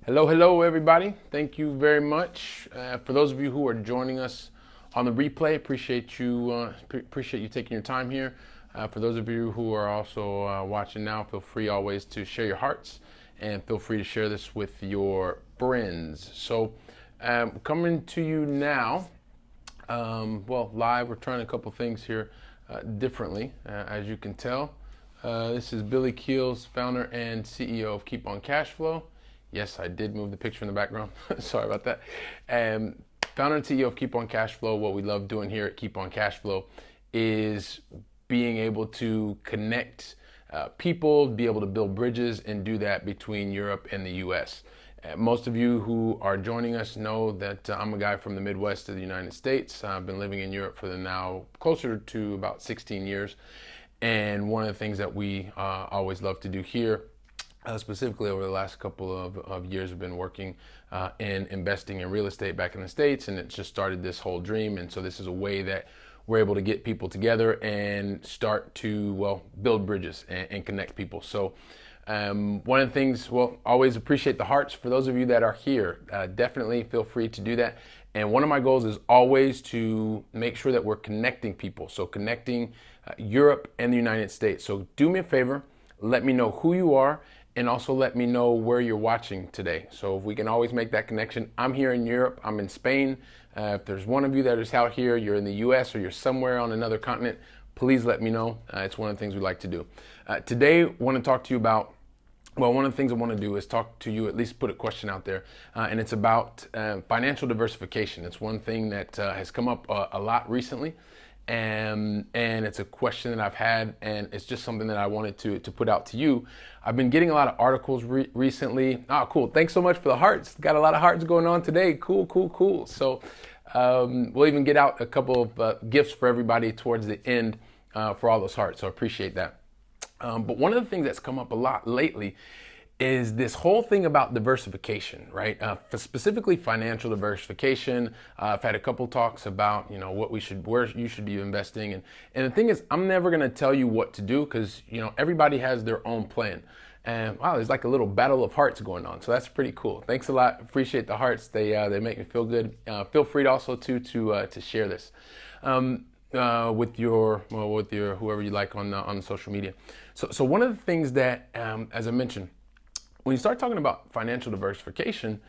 Hello, everybody. Thank you very much. For those of you who are joining us on the replay, appreciate you taking your time here. For those of you who are also watching now, feel free always to share your hearts and feel free to share this with your friends. So, coming to you now, live. We're trying a couple things here differently, as you can tell. This is Billy Keels, founder and CEO of Keep on Cashflow. Yes, I did move the picture in the background. Sorry about that. Founder and CEO of Keep on Cashflow. What we love doing here at Keep on Cashflow is being able to connect people, be able to build bridges, and do that between Europe and the US. Most of you who are joining us know that I'm a guy from the Midwest of the United States. I've been living in Europe for now closer to about 16 years. And one of the things that we always love to do here, specifically over the last couple of years, have been working in investing in real estate back in the States, and it's just started this whole dream. And so this is a way that we're able to get people together and start to, build bridges and connect people. So one of the things, always appreciate the hearts. For those of you that are here, definitely feel free to do that. And one of my goals is always to make sure that we're connecting people. So connecting Europe and the United States. So do me a favor, let me know who you are, and also let me know where you're watching today. So if we can always make that connection. I'm here in Europe, I'm in Spain. If there's one of you that is out here, you're in the US or you're somewhere on another continent, please let me know. It's one of the things we like to do. Today, I want to talk to you about, one of the things I want to do is talk to you, at least put a question out there, and it's about financial diversification. It's one thing that has come up a lot recently. And it's a question that I've had, and it's just something that I wanted to put out to you. I've been getting a lot of articles recently. Oh, cool. Thanks so much for the hearts. Got a lot of hearts going on today. Cool. So we'll even get out a couple of gifts for everybody towards the end for all those hearts. So I appreciate that. But one of the things that's come up a lot lately is this whole thing about diversification, right? Specifically financial diversification. I've had a couple talks about, where you should be investing. And the thing is, I'm never going to tell you what to do because, everybody has their own plan. And wow, there's like a little battle of hearts going on. So that's pretty cool. Thanks a lot. Appreciate the hearts. They make me feel good. Feel free to also to share this with your whoever you like on social media. So one of the things that, as I mentioned, when you start talking about financial diversification,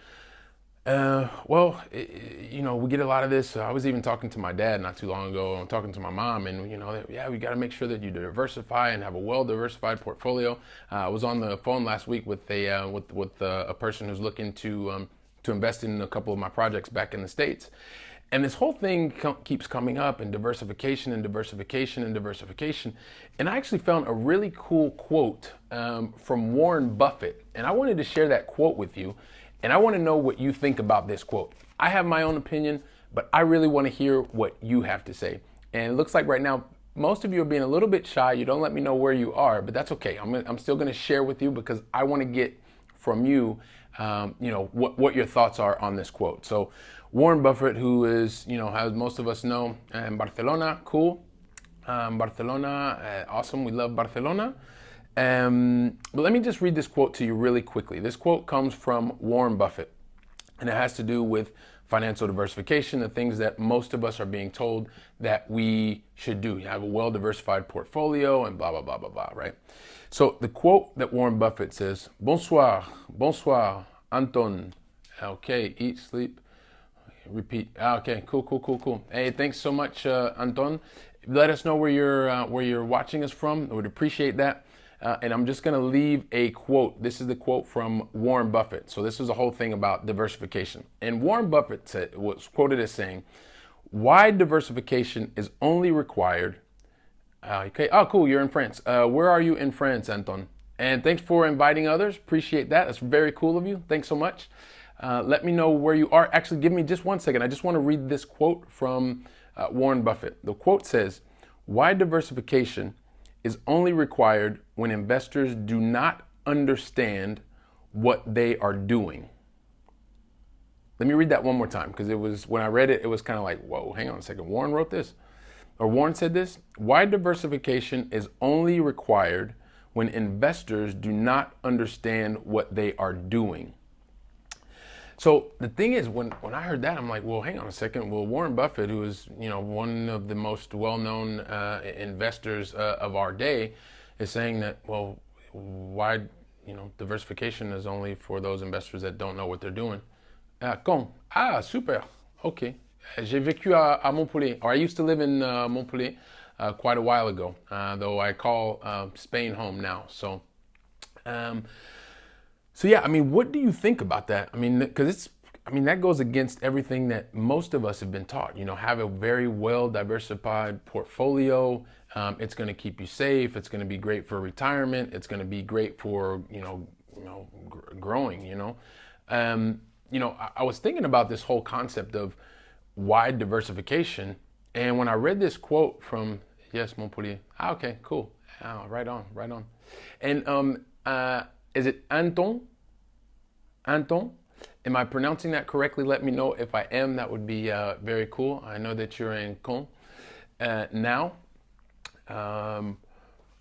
we get a lot of this. I was even talking to my dad not too long ago. I'm talking to my mom, and we got to make sure that you diversify and have a well-diversified portfolio. I was on the phone last week with a person who's looking to invest in a couple of my projects back in the States. And this whole thing keeps coming up, and diversification. And I actually found a really cool quote from Warren Buffett. And I wanted to share that quote with you. And I want to know what you think about this quote. I have my own opinion, but I really want to hear what you have to say. And it looks like right now, most of you are being a little bit shy. You don't let me know where you are, but that's okay. I'm still going to share with you because I want to get from you, what your thoughts are on this quote. So Warren Buffett, who is, as most of us know, Barcelona, cool. Barcelona, awesome. We love Barcelona. But let me just read this quote to you really quickly. This quote comes from Warren Buffett, and it has to do with financial diversification, the things that most of us are being told that we should do. You have a well-diversified portfolio and blah, blah, blah, blah, blah, right? So the quote that Warren Buffett says, bonsoir, Anton. Okay, eat, sleep, repeat. Okay, cool. Hey, thanks so much, Anton. Let us know where you're watching us from. I would appreciate that. And I'm just going to leave a quote. This is the quote from Warren Buffett. So this is the whole thing about diversification. And Warren Buffett was quoted as saying, "Wide diversification is only required." Okay. Oh, cool. You're in France. Where are you in France, Anton? And thanks for inviting others. Appreciate that. That's very cool of you. Thanks so much. Let me know where you are. Actually, give me just 1 second. I just want to read this quote from Warren Buffett. The quote says, "Wide diversification is only required when investors do not understand what they are doing." Let me read that one more time, because when I read it, it was kind of like, whoa, hang on a second. Warren wrote this, or Warren said this. Wide diversification is only required when investors do not understand what they are doing. So the thing is, when I heard that, I'm like, well, hang on a second. Well, Warren Buffett, who is one of the most well-known investors of our day, is saying that, well, why diversification is only for those investors that don't know what they're doing. Super. Okay. J'ai vécu à Montpellier, or I used to live in Montpellier quite a while ago, though I call Spain home now. So yeah, I mean, what do you think about that? I mean, because that goes against everything that most of us have been taught. Have a very well diversified portfolio. It's going to keep you safe. It's going to be great for retirement. It's going to be great for growing. I was thinking about this whole concept of wide diversification, and when I read this quote from Montpellier. Okay, cool. Right on. And is it Anton? Anton? Am I pronouncing that correctly? Let me know if I am. That would be very cool. I know that you're in Caen now. And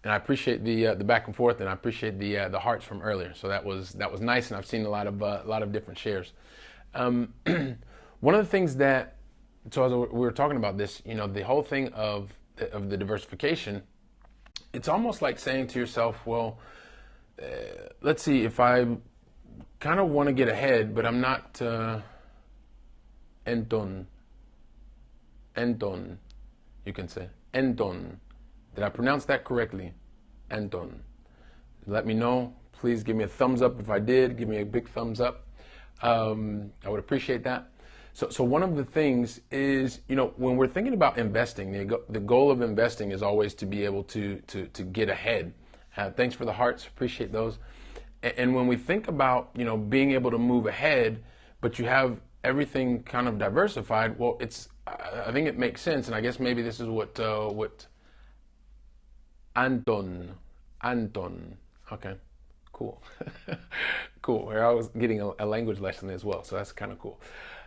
I appreciate the back and forth, and I appreciate the hearts from earlier. So that was nice, and I've seen a lot of different shares. One of the things that, so as we were talking about this, the whole thing of the diversification, it's almost like saying to yourself, well, let's see, if I kind of want to get ahead, but I'm not Anton, you can say Anton. Did I pronounce that correctly? Anton. Let me know. Please give me a thumbs up if I did. Give me a big thumbs up. I would appreciate that. So one of the things is, when we're thinking about investing, the goal of investing is always to be able to get ahead. Thanks for the hearts. Appreciate those. And when we think about, being able to move ahead, but you have everything kind of diversified, well, I think it makes sense. And I guess maybe this is what Anton. Okay, cool. Cool. I was getting a language lesson as well, so that's kind of cool.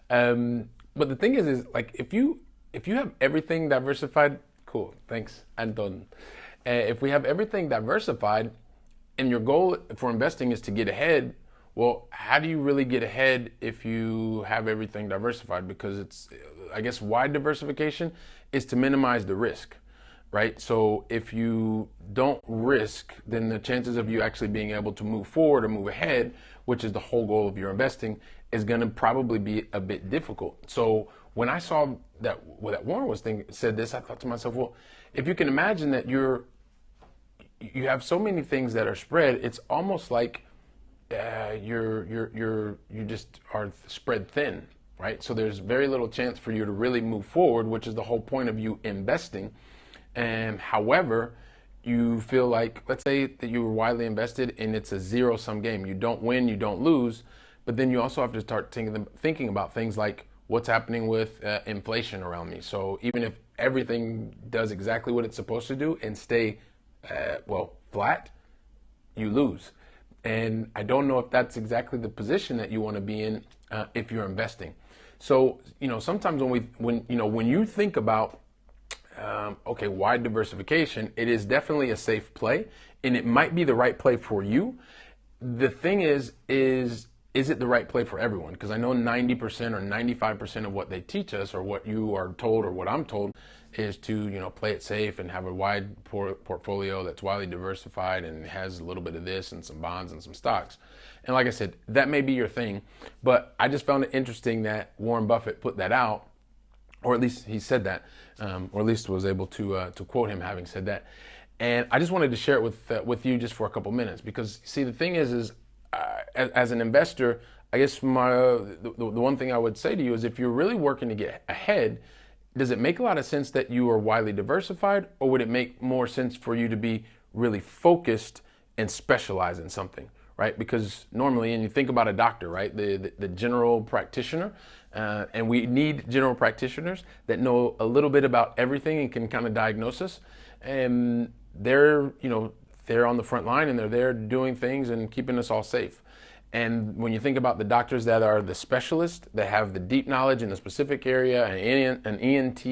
But the thing is like, if you have everything diversified, cool. Thanks, Anton. If we have everything diversified, and your goal for investing is to get ahead, well, how do you really get ahead if you have everything diversified? Because I guess wide diversification is to minimize the risk, right? So if you don't risk, then the chances of you actually being able to move forward or move ahead, which is the whole goal of your investing, is going to probably be a bit difficult. So when I saw that Warren said this, I thought to myself, well, if you can imagine that you have so many things that are spread, it's almost like you just are spread thin, right? So there's very little chance for you to really move forward, which is the whole point of you investing. And however, you feel like, let's say that you were widely invested and it's a zero-sum game. You don't win, you don't lose, but then you also have to start thinking about things like what's happening with inflation around me. So even if everything does exactly what it's supposed to do and stay flat, you lose. And I don't know if that's exactly the position that you want to be in if you're investing. So sometimes when you think about wide diversification, it is definitely a safe play, and it might be the right play for you. The thing is it the right play for everyone? Because I know 90% or 95% of what they teach us, or what you are told, or what I'm told, is to play it safe and have a wide portfolio that's widely diversified and has a little bit of this and some bonds and some stocks. And like I said, that may be your thing, but I just found it interesting that Warren Buffett put that out, or at least he said that, or at least was able to quote him having said that. And I just wanted to share it with you just for a couple minutes, because see, the thing is as an investor, I guess the one thing I would say to you is, if you're really working to get ahead, does it make a lot of sense that you are widely diversified, or would it make more sense for you to be really focused and specialize in something, right? Because normally, and you think about a doctor, right? The general practitioner, and we need general practitioners that know a little bit about everything and can kind of diagnose us. And they're on the front line, and they're there doing things and keeping us all safe. And when you think about the doctors that are the specialists, that have the deep knowledge in a specific area, an ENT,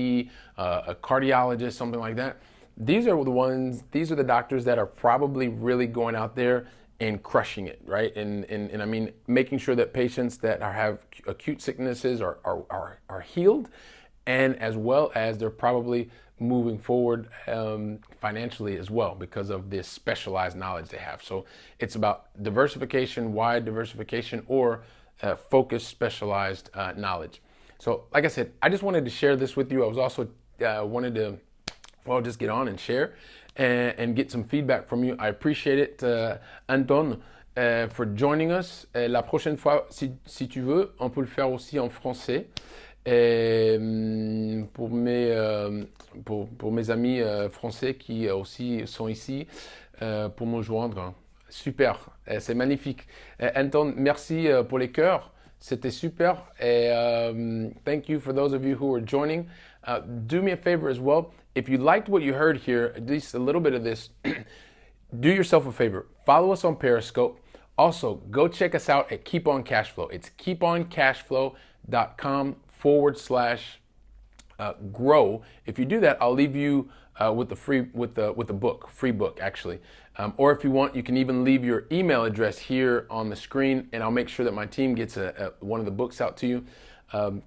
a cardiologist, something like that, these are the doctors that are probably really going out there and crushing it, right? And I mean, making sure that patients that have acute sicknesses are healed, and as well as they're probably moving forward financially as well because of this specialized knowledge they have. So it's about diversification, wide diversification, or focused, specialized knowledge. So like I said, I just wanted to share this with you. I was also wanted to, well, just get on and share and get some feedback from you. I appreciate it, Anton, for joining us. La prochaine fois, si tu veux, on peut le faire aussi en français. Pour mes amis français qui aussi sont ici pour me joindre. Super, c'est magnifique. Anton, merci pour les cœurs. C'était super. Thank you for those of you who are joining. Do me a favor as well. If you liked what you heard here, at least a little bit of this, do yourself a favor. Follow us on Periscope. Also, go check us out at Keep On Cashflow. It's keeponcashflow.com/grow. If you do that, I'll leave you with the free book actually. Or if you want, you can even leave your email address here on the screen, and I'll make sure that my team gets one of the books out to you.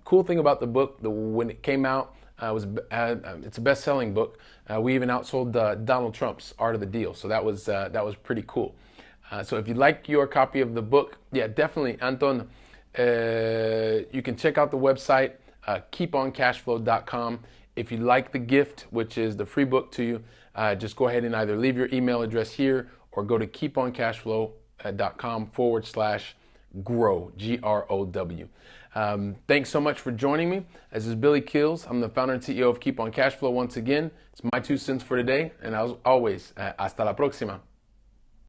Cool thing about the book, when it came out, it's a best-selling book. We even outsold Donald Trump's Art of the Deal, so that was pretty cool. So if you'd like your copy of the book, yeah, definitely, Anton. You can check out the website, keeponcashflow.com. If you like the gift, which is the free book to you, just go ahead and either leave your email address here or go to keeponcashflow.com/grow, GROW. Thanks so much for joining me. This is Billy Keels. I'm the founder and CEO of Keep On Cashflow once again. It's my 2 cents for today, and as always, hasta la próxima.